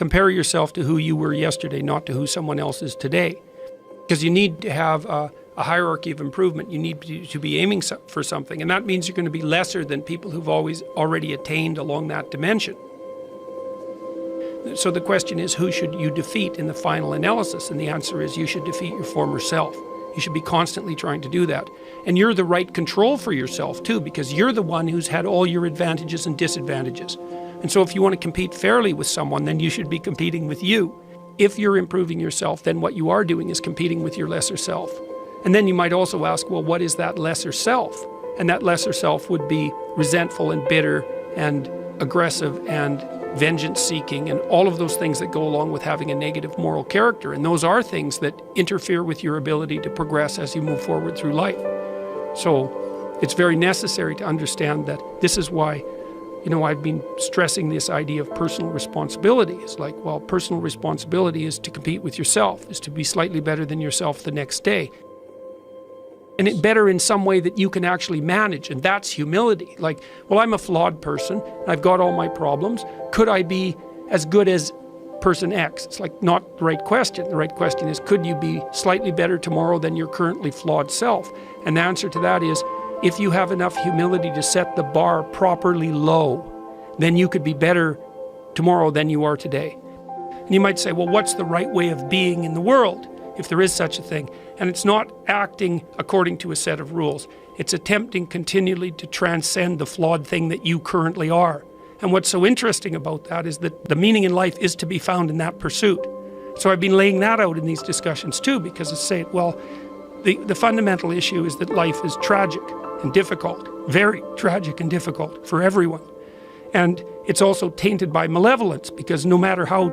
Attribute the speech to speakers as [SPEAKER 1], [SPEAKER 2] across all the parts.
[SPEAKER 1] compare yourself to who you were yesterday, not to who someone else is today. Because you need to have a hierarchy of improvement. You need to be aiming for something, and that means you're going to be lesser than people who've already attained along that dimension. So the question is, who should you defeat in the final analysis? And the answer is, you should defeat your former self. You should be constantly trying to do that. And you're the right control for yourself too, because you're the one who's had all your advantages and disadvantages. And so if you want to compete fairly with someone, then you should be competing with you. If you're improving yourself, then what you are doing is competing with your lesser self. And then you might also ask, well, what is that lesser self? And that lesser self would be resentful and bitter and aggressive and vengeance-seeking and all of those things that go along with having a negative moral character. And those are things that interfere with your ability to progress as you move forward through life. So it's very necessary to understand that this is why, I've been stressing this idea of personal responsibility. It's like, well, personal responsibility is to compete with yourself, is to be slightly better than yourself the next day. And it better in some way that you can actually manage, and that's humility. Like, well, I'm a flawed person, I've got all my problems. Could I be as good as person X? It's like not the right question. The right question is, could you be slightly better tomorrow than your currently flawed self? And the answer to that is, if you have enough humility to set the bar properly low, then you could be better tomorrow than you are today. And you might say, well, what's the right way of being in the world, if there is such a thing? And it's not acting according to a set of rules. It's attempting continually to transcend the flawed thing that you currently are. And what's so interesting about that is that the meaning in life is to be found in that pursuit. So I've been laying that out in these discussions too, because I say, well, the fundamental issue is that life is tragic and difficult, very tragic and difficult for everyone. And it's also tainted by malevolence, because no matter how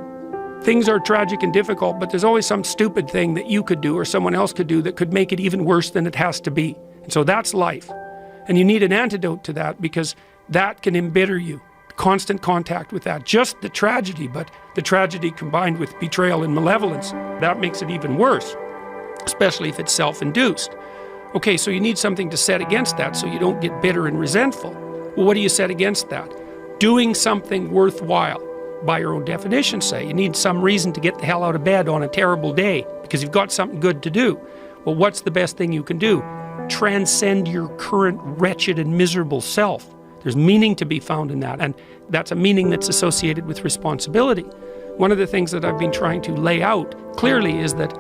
[SPEAKER 1] things are tragic and difficult, but there's always some stupid thing that you could do or someone else could do that could make it even worse than it has to be. And so that's life. And you need an antidote to that, because that can embitter you. Constant contact with that. Just the tragedy, but the tragedy combined with betrayal and malevolence, that makes it even worse, especially if it's self-induced. Okay, so you need something to set against that so you don't get bitter and resentful. Well, what do you set against that? Doing something worthwhile. By your own definition, say. You need some reason to get the hell out of bed on a terrible day because you've got something good to do. Well, what's the best thing you can do? Transcend your current wretched and miserable self. There's meaning to be found in that, and that's a meaning that's associated with responsibility. One of the things that I've been trying to lay out clearly is that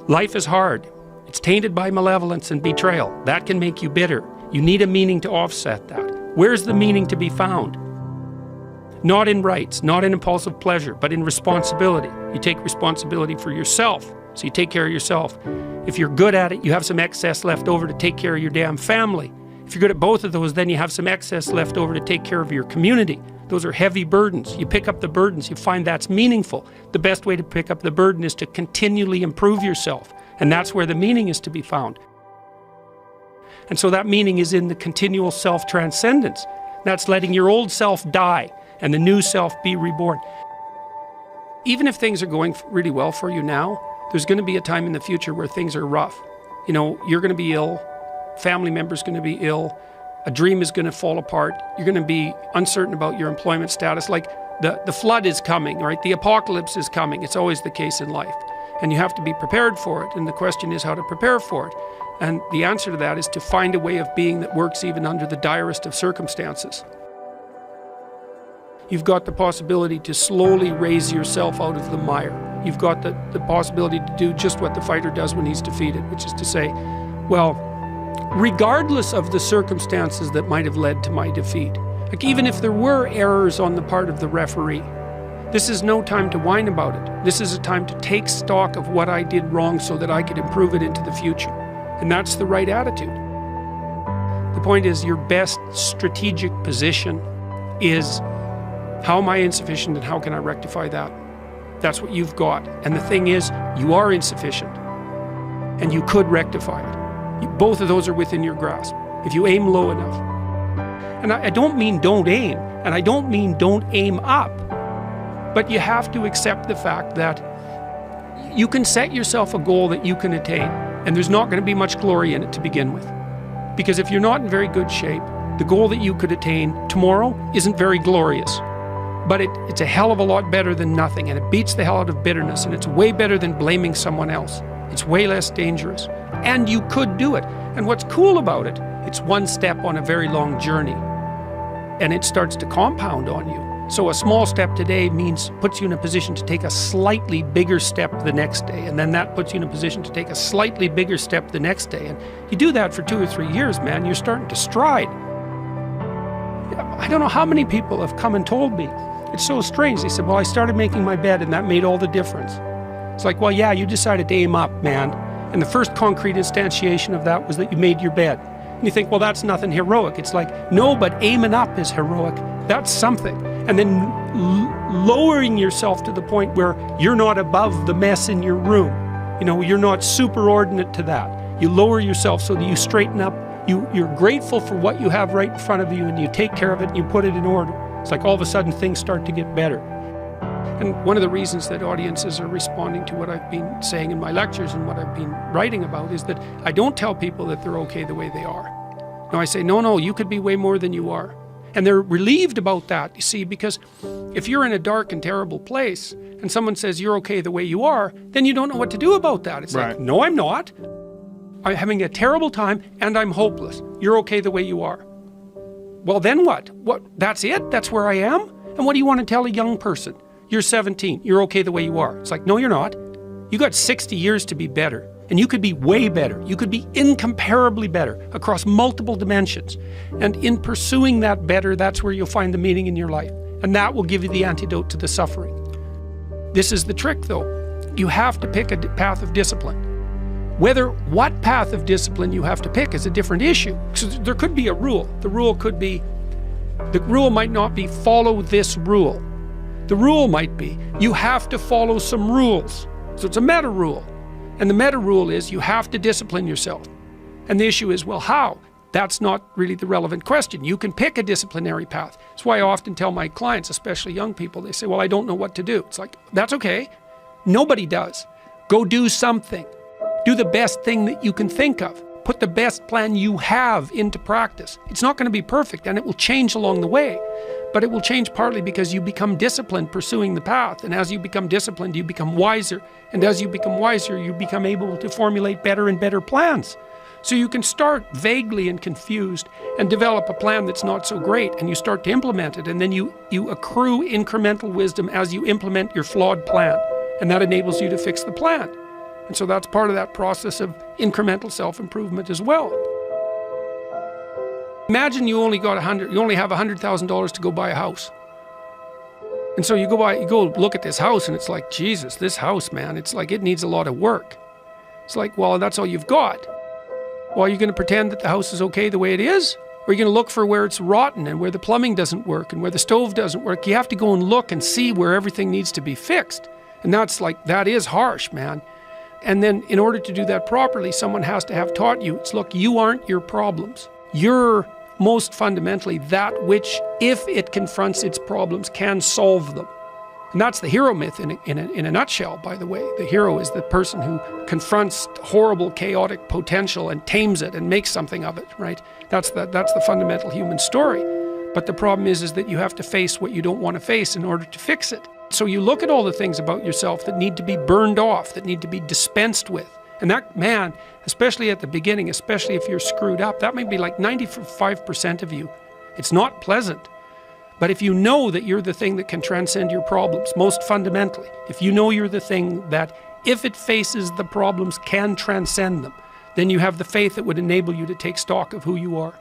[SPEAKER 1] life is hard. It's tainted by malevolence and betrayal. That can make you bitter. You need a meaning to offset that. Where's the meaning to be found? Not in rights, not in impulsive pleasure, but in responsibility. You take responsibility for yourself, so you take care of yourself. If you're good at it, you have some excess left over to take care of your damn family. If you're good at both of those, then you have some excess left over to take care of your community. Those are heavy burdens. You pick up the burdens, you find that's meaningful. The best way to pick up the burden is to continually improve yourself, and that's where the meaning is to be found. And so that meaning is in the continual self-transcendence. That's letting your old self die and the new self be reborn. Even if things are going really well for you now, there's going to be a time in the future where things are rough. You're going to be ill, family member's going to be ill, a dream is going to fall apart, you're going to be uncertain about your employment status. Like the flood is coming, right? The apocalypse is coming. It's always the case in life. And you have to be prepared for it. And the question is how to prepare for it. And the answer to that is to find a way of being that works even under the direst of circumstances. You've got the possibility to slowly raise yourself out of the mire. You've got the possibility to do just what the fighter does when he's defeated, which is to say, well, regardless of the circumstances that might have led to my defeat, like even if there were errors on the part of the referee, this is no time to whine about it. This is a time to take stock of what I did wrong so that I could improve it into the future. And that's the right attitude. The point is, your best strategic position is, how am I insufficient and how can I rectify that? That's what you've got. And the thing is, you are insufficient and you could rectify it. Both of those are within your grasp if you aim low enough. And I don't mean don't aim, and I don't mean don't aim up, but you have to accept the fact that you can set yourself a goal that you can attain, and there's not going to be much glory in it to begin with. Because if you're not in very good shape, the goal that you could attain tomorrow isn't very glorious. But it's a hell of a lot better than nothing, and it beats the hell out of bitterness, and it's way better than blaming someone else. It's way less dangerous. And you could do it. And what's cool about it, it's one step on a very long journey. And it starts to compound on you. So a small step today puts you in a position to take a slightly bigger step the next day. And then that puts you in a position to take a slightly bigger step the next day. And you do that for 2 or 3 years, man, you're starting to stride. I don't know how many people have come and told me. It's so strange. They said, well, I started making my bed and that made all the difference. It's like, well, yeah, you decided to aim up, man. And the first concrete instantiation of that was that you made your bed. And you think, well, that's nothing heroic. It's like, no, but aiming up is heroic. That's something. And then lowering yourself to the point where you're not above the mess in your room. You know, you're not superordinate to that. You lower yourself so that you straighten up. You're grateful for what you have right in front of you, and you take care of it and you put it in order. It's like all of a sudden things start to get better. And one of the reasons that audiences are responding to what I've been saying in my lectures and what I've been writing about is that I don't tell people that they're okay the way they are. No, I say, no, you could be way more than you are. And they're relieved about that, you see, because if you're in a dark and terrible place and someone says you're okay the way you are, then you don't know what to do about that. It's right. Like, no, I'm not. I'm having a terrible time and I'm hopeless. You're okay the way you are. Well, then what? That's it? That's where I am? And what do you want to tell a young person? You're 17. You're okay the way you are. It's like, no, you're not. You got 60 years to be better. And you could be way better. You could be incomparably better across multiple dimensions. And in pursuing that better, that's where you'll find the meaning in your life. And that will give you the antidote to the suffering. This is the trick, though. You have to pick a path of discipline. What path of discipline you have to pick is a different issue. So there could be a rule. The rule might not be follow this rule. The rule might be you have to follow some rules. So it's a meta rule. And the meta rule is you have to discipline yourself. And the issue is, well, how? That's not really the relevant question. You can pick a disciplinary path. That's why I often tell my clients, especially young people, they say, well, I don't know what to do. It's like, that's okay. Nobody does. Go do something. Do the best thing that you can think of. Put the best plan you have into practice. It's not going to be perfect, and it will change along the way. But it will change partly because you become disciplined pursuing the path. And as you become disciplined, you become wiser. And as you become wiser, you become able to formulate better and better plans. So you can start vaguely and confused and develop a plan that's not so great, and you start to implement it. And then you accrue incremental wisdom as you implement your flawed plan. And that enables you to fix the plan. And so that's part of that process of incremental self-improvement as well. Imagine you only have $100,000 to go buy a house. And so you go look at this house and it's like, Jesus, this house, man, it's like it needs a lot of work. It's like, well, that's all you've got. Well, are you going to pretend that the house is okay the way it is? Or are you going to look for where it's rotten and where the plumbing doesn't work and where the stove doesn't work? You have to go and look and see where everything needs to be fixed. And that is harsh, man. And then in order to do that properly, someone has to have taught you, look, you aren't your problems. You're most fundamentally that which, if it confronts its problems, can solve them. And that's the hero myth in a nutshell, by the way. The hero is the person who confronts horrible, chaotic potential and tames it and makes something of it, right? That's the fundamental human story. But the problem is that you have to face what you don't want to face in order to fix it. So you look at all the things about yourself that need to be burned off, that need to be dispensed with. And that, man, especially at the beginning, especially if you're screwed up, that may be like 95% of you. It's not pleasant. But if you know that you're the thing that can transcend your problems, most fundamentally, if you know you're the thing that, if it faces the problems, can transcend them, then you have the faith that would enable you to take stock of who you are.